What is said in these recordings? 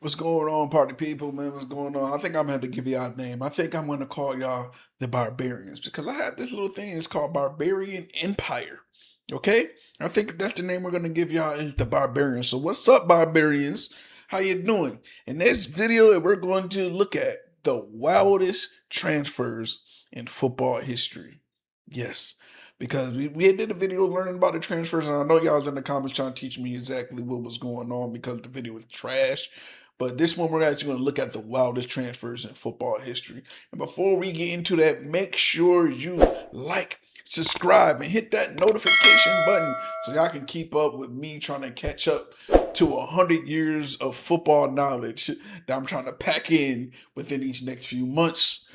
What's going on, party people, man? What's going on? I think I'm going to give y'all a name. I think I'm going to call y'all the Barbarians because I have this little thing. It's called Barbarian Empire. Okay? I think that's the name we're going to give y'all is the Barbarians. So what's up, Barbarians? How you doing? In this video, we're going to look at the wildest transfers in football history. Yes. Because we did a video learning about the transfers, and I know y'all was in the comments trying to teach me exactly what was going on because the video was trash. But this one, we're actually going to look at the wildest transfers in football history. And before we get into that, make sure you like, subscribe, and hit that notification button so y'all can keep up with me trying to catch up to 100 years of football knowledge that I'm trying to pack in within these next few months.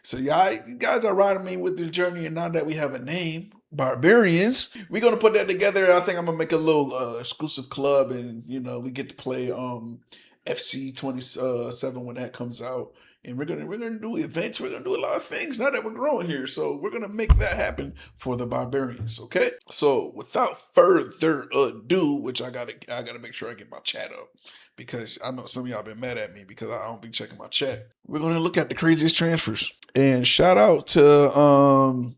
So you guys are riding me with the journey, and now that we have a name, Barbarians, we're going to put that together. I think I'm going to make a little exclusive club, and, you know, we get to play FC 27 when that comes out, and we're gonna do events. We're gonna do a lot of things now that we're growing here, so we're gonna make that happen for the Barbarians. Okay, so without further ado, which I gotta make sure I get my chat up because I know some of y'all been mad at me because I don't be checking my chat. We're gonna look at the craziest transfers, and shout out to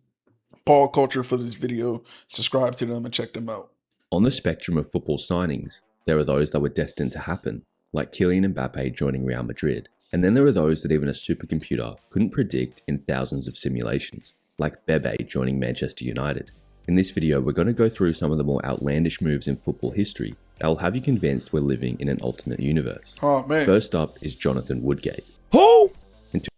Paul Culture for this video. Subscribe to them and check them out. On the spectrum of football signings, there are those that were destined to happen, like Kylian Mbappe joining Real Madrid. And then there are those that even a supercomputer couldn't predict in thousands of simulations, like Bebe joining Manchester United. In this video, we're going to go through some of the more outlandish moves in football history that will have you convinced we're living in an alternate universe. Oh man. First up is Jonathan Woodgate. Who?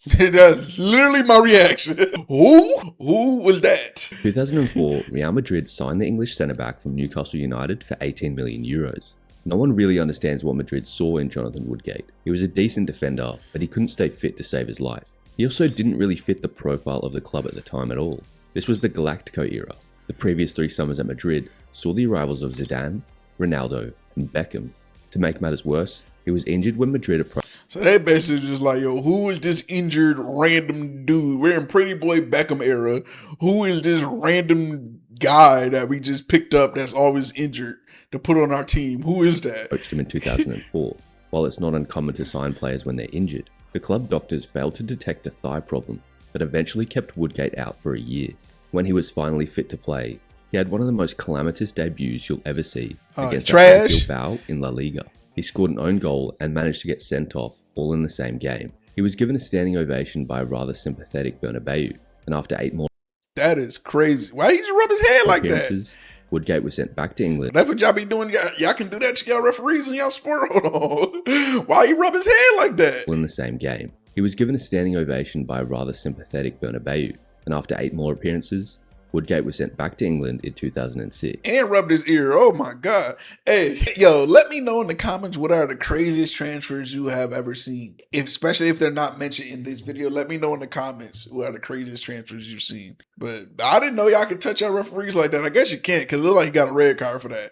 That's literally my reaction. Who was that? 2004, Real Madrid signed the English centre-back from Newcastle United for 18 million euros. No one really understands what Madrid saw in Jonathan Woodgate. He was a decent defender, but he couldn't stay fit to save his life. He also didn't really fit the profile of the club at the time at all. This was the Galactico era. The previous 3 summers at Madrid saw the arrivals of Zidane, Ronaldo, and Beckham. To make matters worse, he was injured when Madrid approached. So that basically just like, yo, who is this injured random dude? We're in Pretty Boy Beckham era. Who is this random guy that we just picked up that's always injured to put on our team? Who is that? Approached him in 2004. While it's not uncommon to sign players when they're injured, the club doctors failed to detect a thigh problem that eventually kept Woodgate out for a year. When he was finally fit to play, he had one of the most calamitous debuts you'll ever see against Bilbao in La Liga. He scored an own goal and managed to get sent off all in the same game. He was given a standing ovation by a rather sympathetic Bernabeu, and after 8 more that is crazy. Why did he just rub his head like that? Woodgate was sent back to England. That's what y'all be doing. Y'all can do that to y'all referees and y'all sport. Hold on. Why he rub his head like that? In the same game. He was given a standing ovation by a rather sympathetic Bernabeu, and after 8 more appearances, Woodgate was sent back to England in 2006. And rubbed his ear. Oh my God. Hey, yo, let me know in the comments what are the craziest transfers you have ever seen. Especially if they're not mentioned in this video, let me know in the comments what are the craziest transfers you've seen. But I didn't know y'all could touch our referees like that. I guess you can't because it looked like you got a red card for that.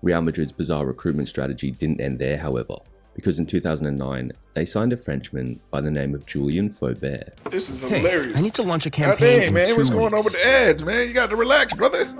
Real Madrid's bizarre recruitment strategy didn't end there, however, because in 2009, they signed a Frenchman by the name of Julian Faubert. This is hilarious. I need to launch a campaign. Dang, man, what's going on with the ads, man? You got to relax, brother.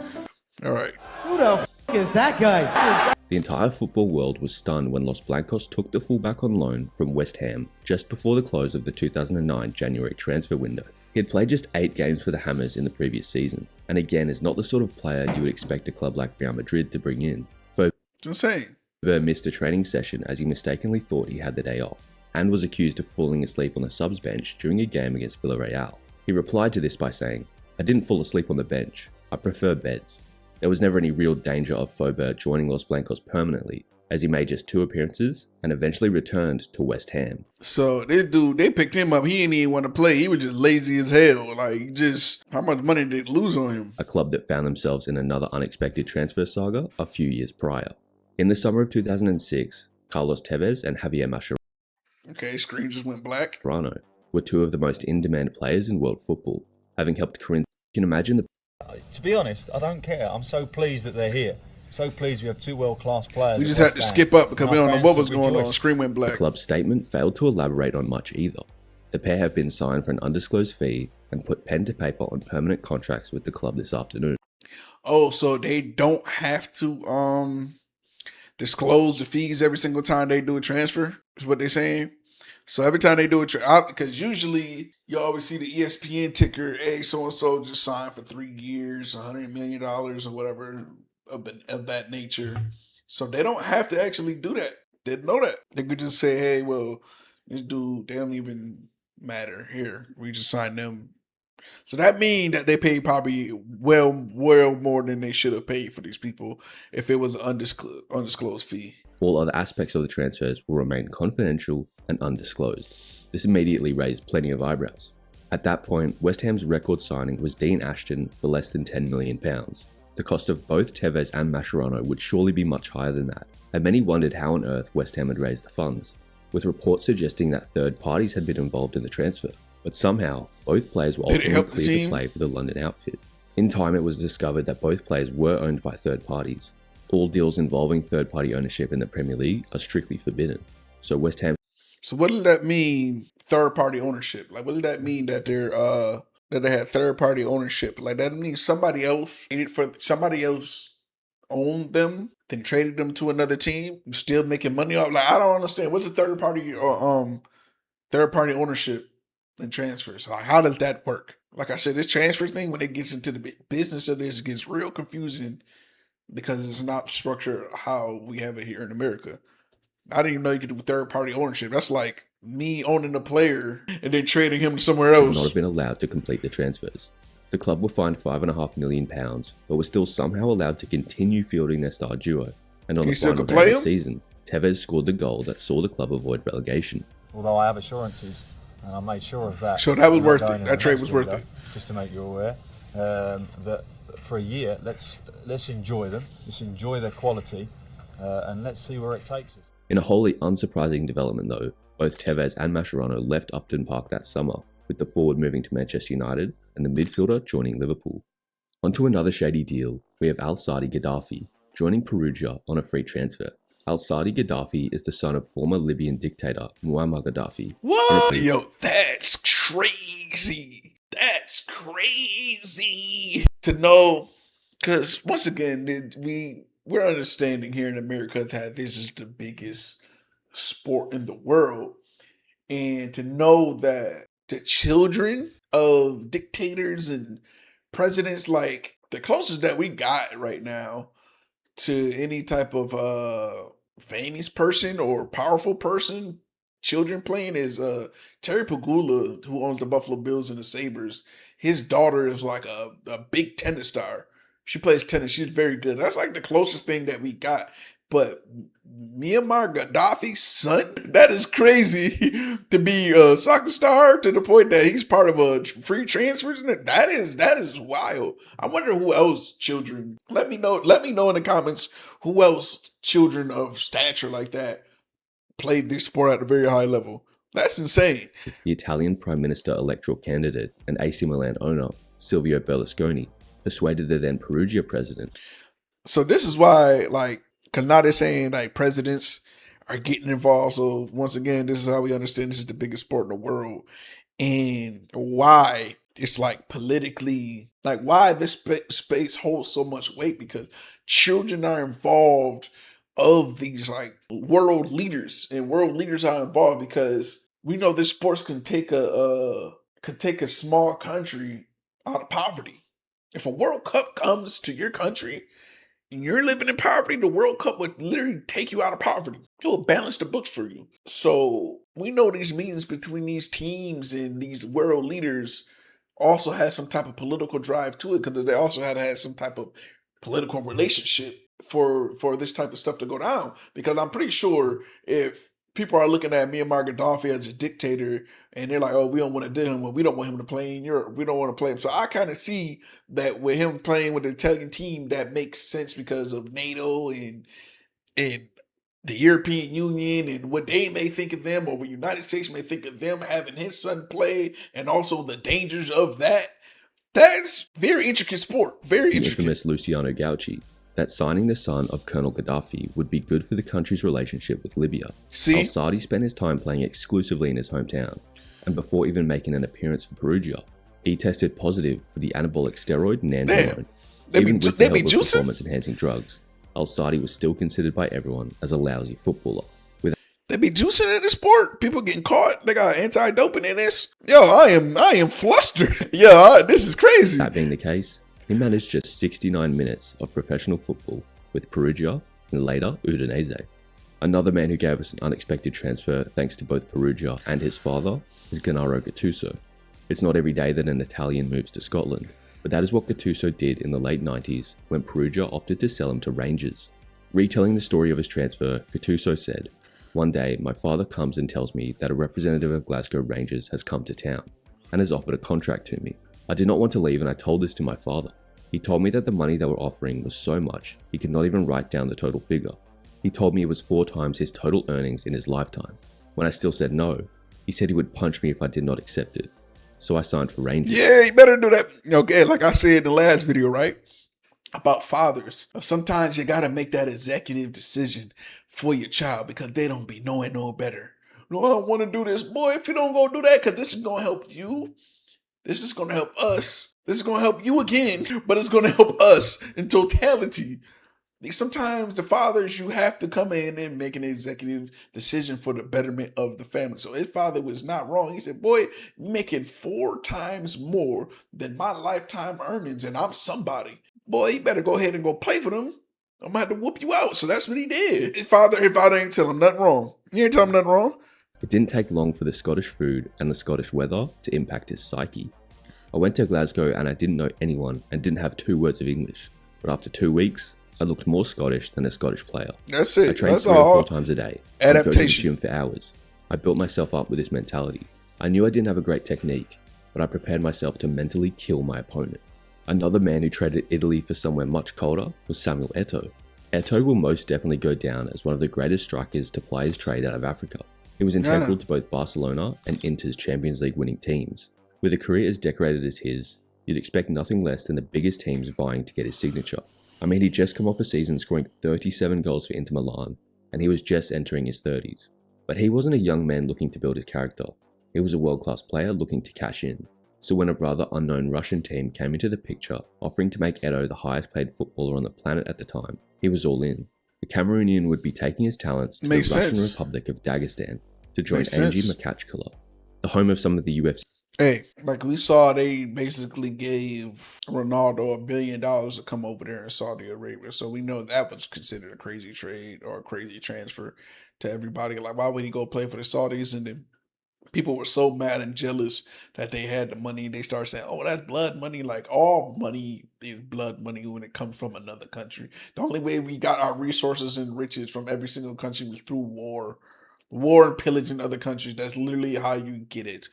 All right. Who the f is that guy? The entire football world was stunned when Los Blancos took the fullback on loan from West Ham just before the close of the 2009 January transfer window. He had played just 8 games for the Hammers in the previous season, and again is not the sort of player you would expect a club like Real Madrid to bring in. It's insane. Faubert missed a training session as he mistakenly thought he had the day off, and was accused of falling asleep on the subs bench during a game against Villarreal. He replied to this by saying, "I didn't fall asleep on the bench, I prefer beds." There was never any real danger of Faubert joining Los Blancos permanently, as he made just 2 appearances and eventually returned to West Ham. So this dude, they picked him up, he didn't even want to play, he was just lazy as hell. Like, just, how much money did they lose on him? A club that found themselves in another unexpected transfer saga a few years prior. In the summer of 2006, Carlos Tevez and Javier Mascherano screen just went black. Were 2 of the most in-demand players in world football, having helped Corinth. You can imagine the... To be honest, I don't care. I'm so pleased that they're here. So pleased we have 2 world-class players. We just had to skip up because we don't know what was going on. Screen went black. The club's statement failed to elaborate on much either. The pair have been signed for an undisclosed fee and put pen to paper on permanent contracts with the club this afternoon. Oh, so they don't have to disclose the fees every single time they do a transfer? is what they're saying. So every time they do it, because usually you always see the ESPN ticker, hey, so and so just signed for 3 years, $100 million or whatever of that nature. So they don't have to actually do that. They didn't know that. They could just say, hey, well, this dude, they don't even matter here. We just signed them. So that means that they paid probably well more than they should have paid for these people if it was an undisclosed fee. All other aspects of the transfers will remain confidential and undisclosed. This immediately raised plenty of eyebrows. At that point, West Ham's record signing was Dean Ashton for less than £10 million. The cost of both Tevez and Mascherano would surely be much higher than that, and many wondered how on earth West Ham had raised the funds, with reports suggesting that third parties had been involved in the transfer. But somehow, both players were ultimately cleared to play for the London outfit. In time, it was discovered that both players were owned by third parties. All deals involving third-party ownership in the Premier League are strictly forbidden. So West Ham. So what does that mean? Third-party ownership? Like, what does that mean that they had third-party ownership? Like, that means somebody else owned them, then traded them to another team, still making money off. Like, I don't understand. What's a third-party ownership and transfers? Like, how does that work? Like I said, this transfer thing, when it gets into the business of this, it gets real confusing. Because it's not structured how we have it here in America. I didn't even know you could do third-party ownership. That's like me owning a player and then trading him to somewhere else. Should not have been allowed to complete the transfers. The club were fined £5.5 million, but were still somehow allowed to continue fielding their star duo. And on the final day of the season, Tevez scored the goal that saw the club avoid relegation. Although I have assurances, and I made sure of that. So that was worth it. That trade was worth it. Just to make you aware, that for a year, let's enjoy them. Let's enjoy their quality, and let's see where it takes us. In a wholly unsurprising development though, both Tevez and Mascherano left Upton Park that summer, with the forward moving to Manchester United and the midfielder joining Liverpool. Onto another shady deal, we have Saadi Gaddafi, joining Perugia on a free transfer. Saadi Gaddafi is the son of former Libyan dictator Muammar Gaddafi. What? Yo, that's crazy. That's crazy to know, because once again, we're understanding here in America that this is the biggest sport in the world, and to know that the children of dictators and presidents, like the closest that we got right now to any type of famous person or powerful person, children playing is Terry Pegula, who owns the Buffalo Bills and the Sabres. His daughter is like a big tennis star. She plays tennis. She's very good. That's like the closest thing that we got. But Muammar Gaddafi's son, that is crazy to be a soccer star to the point that he's part of a free transfers. That is wild. I wonder who else children. Let me know in the comments who else children of stature like that played this sport at a very high level. That's insane. The Italian Prime Minister electoral candidate and AC Milan owner, Silvio Berlusconi, persuaded the then Perugia president. So this is why, like, because now they're saying, like, presidents are getting involved. So once again, this is how we understand this is the biggest sport in the world. And why it's, like, politically, like, why this space holds so much weight, because children are involved of these, like, world leaders, and world leaders are involved because we know this sports can take a small country out of poverty. If a World Cup comes to your country and you're living in poverty, the World Cup would literally take you out of poverty. It will balance the books for you. So we know these meetings between these teams and these world leaders also has some type of political drive to it, because they also had some type of political relationship for this type of stuff to go down. Because I'm pretty sure if people are looking at Muammar Gaddafi as a dictator and they're like, oh, we don't want to do him, well, we don't want him to play in Europe, we don't want to play him. So I kind of see that with him playing with the Italian team, that makes sense because of NATO and the European Union and what they may think of them, or what the United States may think of them having his son play, and also the dangers of that. That's very intricate sport. Very intricate. The infamous Luciano Gauci, that signing the son of Colonel Gaddafi would be good for the country's relationship with Libya. See? Saadi spent his time playing exclusively in his hometown, and before even making an appearance for Perugia, he tested positive for the anabolic steroid nandrolone. Even with the help of performance-enhancing drugs, Saadi was still considered by everyone as a lousy footballer. They be juicing in the sport. People getting caught. They got anti-doping in this. Yo, I am flustered. Yo, this is crazy. That being the case, he managed just 69 minutes of professional football with Perugia and later Udinese. Another man who gave us an unexpected transfer thanks to both Perugia and his father is Gennaro Gattuso. It's not every day that an Italian moves to Scotland, but that is what Gattuso did in the late 90s when Perugia opted to sell him to Rangers. Retelling the story of his transfer, Gattuso said, "One day, my father comes and tells me that a representative of Glasgow Rangers has come to town and has offered a contract to me. I did not want to leave and I told this to my father. He told me that the money they were offering was so much, he could not even write down the total figure. He told me it was 4 times his total earnings in his lifetime. When I still said no, he said he would punch me if I did not accept it. So I signed for Rangers." Yeah, you better do that. Okay, like I said in the last video, right? About fathers. Sometimes you gotta make that executive decision for your child because they don't be knowing no better. No, I don't want to do this. Boy, if you don't go do that, because this is going to help you. This is going to help us. This is going to help you again, but it's going to help us in totality. Sometimes the fathers, you have to come in and make an executive decision for the betterment of the family. So his father was not wrong. He said, boy, making 4 times more than my lifetime earnings, and I'm somebody. Boy, you better go ahead and go play for them. I'm gonna have to whoop you out. So that's what he did. His father ain't tell him nothing wrong. You ain't tell him nothing wrong. It didn't take long for the Scottish food and the Scottish weather to impact his psyche. I went to Glasgow and I didn't know anyone and didn't have 2 words of English. But after 2 weeks, I looked more Scottish than a Scottish player. That's it. I trained That's 3 all. or 4 times a day. I'd go to the Adaptation. gym for hours. I built myself up with this mentality. I knew I didn't have a great technique, but I prepared myself to mentally kill my opponent. Another man who traded Italy for somewhere much colder was Samuel Eto'o. Eto'o will most definitely go down as one of the greatest strikers to play his trade out of Africa. He was integral to both Barcelona and Inter's Champions League winning teams. With a career as decorated as his, you'd expect nothing less than the biggest teams vying to get his signature. I mean, he'd just come off a season scoring 37 goals for Inter Milan, and he was just entering his 30s. But he wasn't a young man looking to build his character. He was a world-class player looking to cash in. So when a rather unknown Russian team came into the picture, offering to make Eto'o the highest paid footballer on the planet at the time, he was all in. The Cameroonian would be taking his talents to the Russian Republic of Dagestan to join Anzhi Makachkala, the home of some of the UFC. Hey, like we saw, they basically gave Ronaldo $1 billion to come over there in Saudi Arabia. So we know that was considered a crazy trade or a crazy transfer to everybody. Like, why would he go play for the Saudis? And then people were so mad and jealous that they had the money. They started saying, oh, that's blood money. Like, all money is blood money when it comes from another country. The only way we got our resources and riches from every single country was through war. War and pillage in other countries. That's literally how you get it.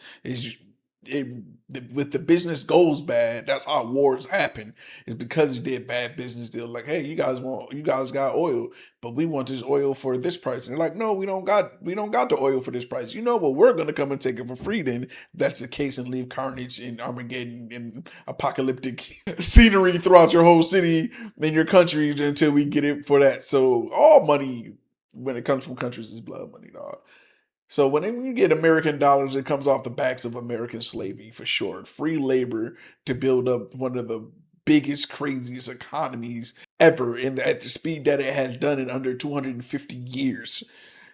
With the business goes bad, that's how wars happen. It's because you did bad business deal. Like, hey, you guys got oil, but we want this oil for this price. And they're like, no, we don't got the oil for this price. You know what? We're gonna come and take it for free. Then if that's the case, and leave carnage and Armageddon and apocalyptic scenery throughout your whole city and your countries until we get it for that. So all money when it comes from countries is blood money, dog. So when you get American dollars, it comes off the backs of American slavery for sure. Free labor to build up one of the biggest, craziest economies ever at the speed that it has done in under 250 years.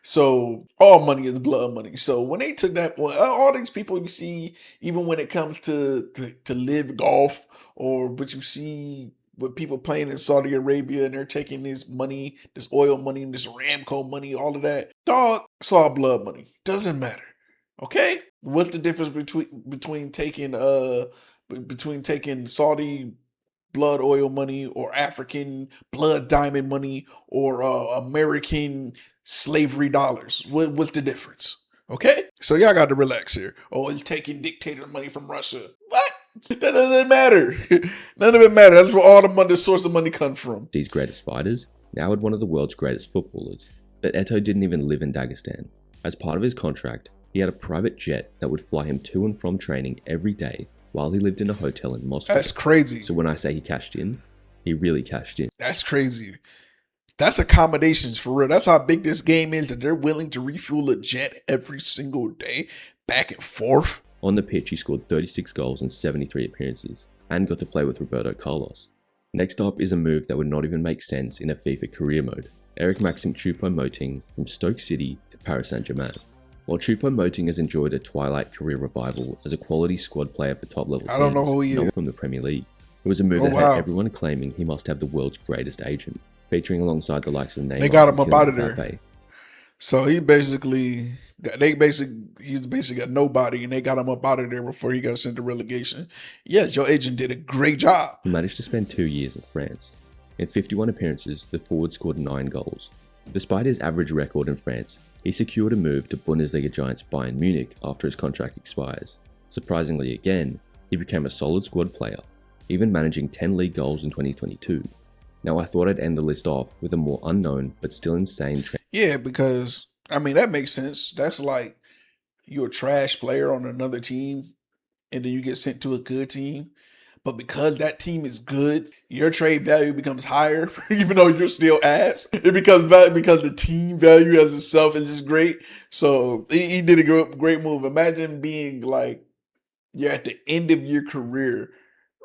So all money is blood money. So when they took that, all these people you see, even when it comes to live golf, or what you see with people playing in Saudi Arabia, and they're taking this money, this oil money, this Ramco money, all of that. Dog, it's all blood money. Doesn't matter. Okay? What's the difference between taking Saudi blood oil money, or African blood diamond money, or American slavery dollars? What's the difference? Okay? So y'all got to relax here. Oh, it's taking dictator money from Russia. What? That doesn't matter. None of it matters. That's where all the source of money comes from. These greatest fighters now had one of the world's greatest footballers. But Eto'o didn't even live in Dagestan. As part of his contract, he had a private jet that would fly him to and from training every day while he lived in a hotel in Moscow. That's crazy. So when I say he cashed in, he really cashed in. That's crazy. That's accommodations for real. That's how big this game is, that they're willing to refuel a jet every single day, back and forth. On the pitch, he scored 36 goals in 73 appearances, and got to play with Roberto Carlos. Next up is a move that would not even make sense in a FIFA career mode. Eric Maxim Chupo-Moting from Stoke City to Paris Saint-Germain. While Chupo-Moting has enjoyed a twilight career revival as a quality squad player for top-level teams, I don't know who he not is. from the Premier League. It was a move that had everyone claiming he must have the world's greatest agent, featuring alongside the likes of Neymar. They got him up out of Mbappe. there. So he's basically a nobody, and they got him up out of there before he got sent to relegation. Yes, your agent did a great job. He managed to spend 2 years in France. In 51 appearances, the forward scored 9 goals. Despite his average record in France, he secured a move to Bundesliga giants Bayern Munich after his contract expires. Surprisingly again, he became a solid squad player, even managing 10 league goals in 2022. Now I thought I'd end the list off with a more unknown but still insane trend. Yeah, because, I mean, that makes sense. That's like you're a trash player on another team, and then you get sent to a good team. But because that team is good, your trade value becomes higher, even though you're still ass. It becomes value because the team value as itself is just great. So he did a great move. Imagine being like, you're at the end of your career,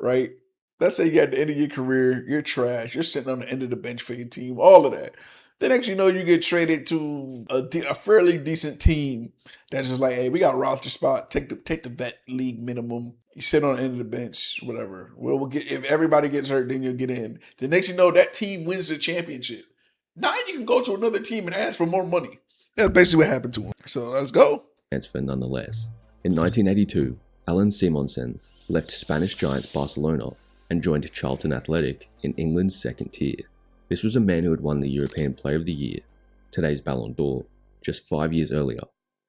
right? Let's say you're at the end of your career, you're trash, you're sitting on the end of the bench for your team, all of that. Then actually, you know, you get traded to a fairly decent team that's just like, hey, we got a roster spot, take the vet league minimum. You sit on the end of the bench, whatever. We'll get, if everybody gets hurt, then you'll get in. The next you know, that team wins the championship. Now you can go to another team and ask for more money. That's basically what happened to him. So let's go. Transfer nonetheless. In 1982, Allan Simonsen left Spanish giants Barcelona and joined Charlton Athletic in England's second tier. This was a man who had won the European Player of the Year, today's Ballon d'Or, just 5 years earlier,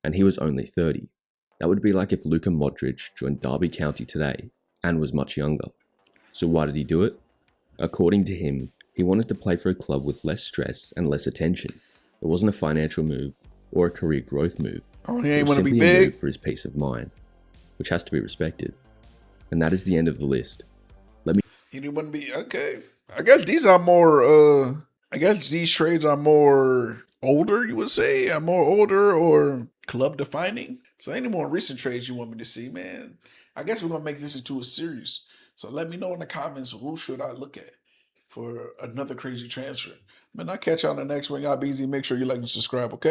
and he was only 30. That would be like if Luka Modric joined Derby County today and was much younger. So why did he do it? According to him, he wanted to play for a club with less stress and less attention. It wasn't a financial move or a career growth move. Oh, he It ain't was want to be simply a big. move for his peace of mind, which has to be respected. And that is the end of the list. He didn't want to be, okay. I guess these are more, I guess these trades are more older, you would say. Are more older or club defining. So any more recent trades you want me to see, man? I guess we're going to make this into a series. So let me know in the comments, who should I look at for another crazy transfer? Man, I'll catch y'all on the next one. Y'all be easy. Make sure you like and subscribe, okay?